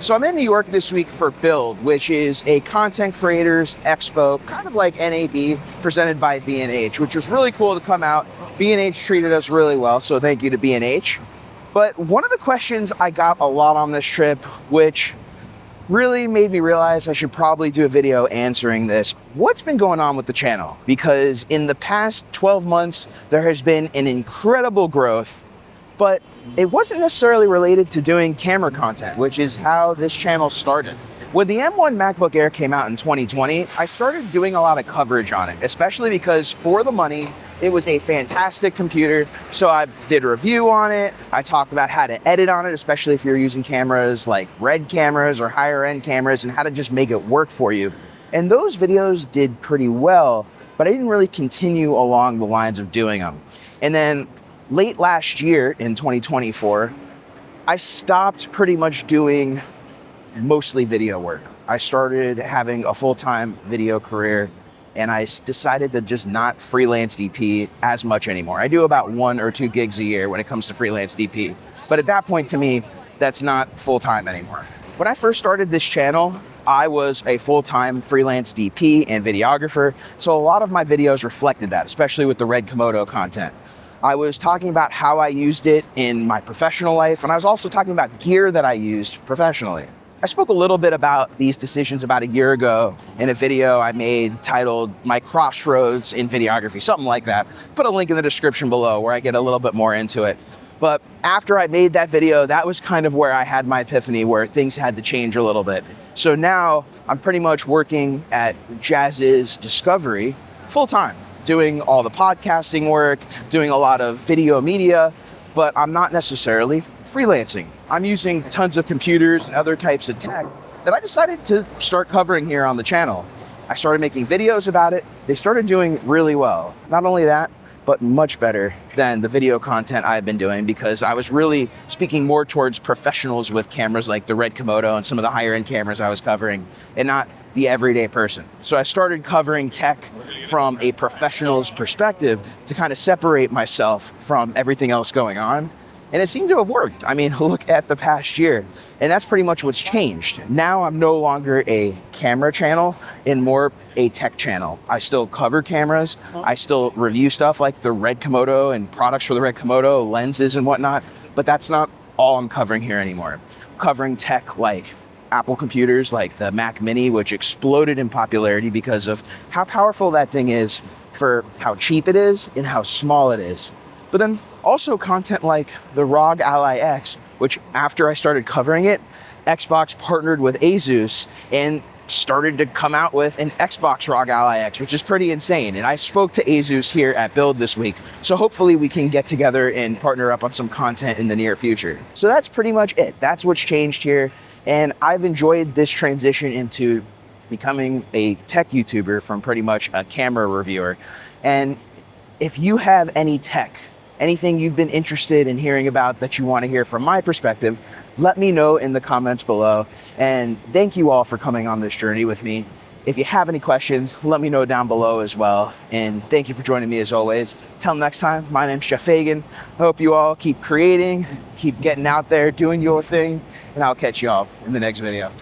So I'm in New York this week for Build, which is a content creators expo, kind of like NAB, presented by B&H, which was really cool to come out. B&H treated us really well, so thank you to B&H. But one of the questions I got a lot on this trip, which really made me realize I should probably do a video answering this. What's been going on with the channel? Because in the past 12 months, there has been an incredible growth, but it wasn't necessarily related to doing camera content, which is how this channel started. When the M1 MacBook Air came out in 2020, I started doing a lot of coverage on it, especially because for the money, it was a fantastic computer. So I did a review on it. I talked about how to edit on it, especially if you're using cameras like RED cameras or higher end cameras, and how to just make it work for you. And those videos did pretty well, but I didn't really continue along the lines of doing them. And then late last year in 2024, I stopped pretty much doing mostly video work. I started having a full-time video career, and I decided to just not freelance DP as much anymore. I do about 1 or 2 gigs a year when it comes to freelance DP. But at that point, to me, that's not full-time anymore. When I first started this channel, I was a full-time freelance DP and videographer, so a lot of my videos reflected that, especially with the RED Komodo content. I was talking about how I used it in my professional life, and I was also talking about gear that I used professionally. I spoke a little bit about these decisions about a year ago in a video I made titled My Crossroads in Videography, something like that. Put a link in the description below where I get a little bit more into it. But after I made that video, that was kind of where I had my epiphany, where things had to change a little bit. So now I'm pretty much working at Jazz's Discovery full-time, doing all the podcasting work, doing a lot of video media, but I'm not necessarily freelancing. I'm using tons of computers and other types of tech that I decided to start covering here on the channel. I started making videos about it. They started doing really well. Not only that, but much better than the video content I've been doing, because I was really speaking more towards professionals with cameras like the RED Komodo and some of the higher end cameras I was covering, and not the everyday person. So I started covering tech from a professional's perspective to kind of separate myself from everything else going on. And it seemed to have worked. I mean, look at the past year. And that's pretty much what's changed. Now I'm no longer a camera channel and more a tech channel. I still cover cameras. I still review stuff like the RED Komodo and products for the RED Komodo, lenses and whatnot. But that's not all I'm covering here anymore. I'm covering tech like Apple computers, like the Mac Mini, which exploded in popularity because of how powerful that thing is for how cheap it is and how small it is. But then also content like the ROG Ally X, which after I started covering it, Xbox partnered with Asus and started to come out with an Xbox ROG Ally X, which is pretty insane. And I spoke to Asus here at Build this week. So hopefully we can get together and partner up on some content in the near future. So that's pretty much it. That's what's changed here. And I've enjoyed this transition into becoming a tech YouTuber from pretty much a camera reviewer. And if you have any tech, anything you've been interested in hearing about that you want to hear from my perspective, let me know in the comments below. And thank you all for coming on this journey with me. If you have any questions, let me know down below as well. And thank you for joining me as always. Till next time, my name's Jeff Fagien. I hope you all keep creating, keep getting out there, doing your thing, and I'll catch you all in the next video.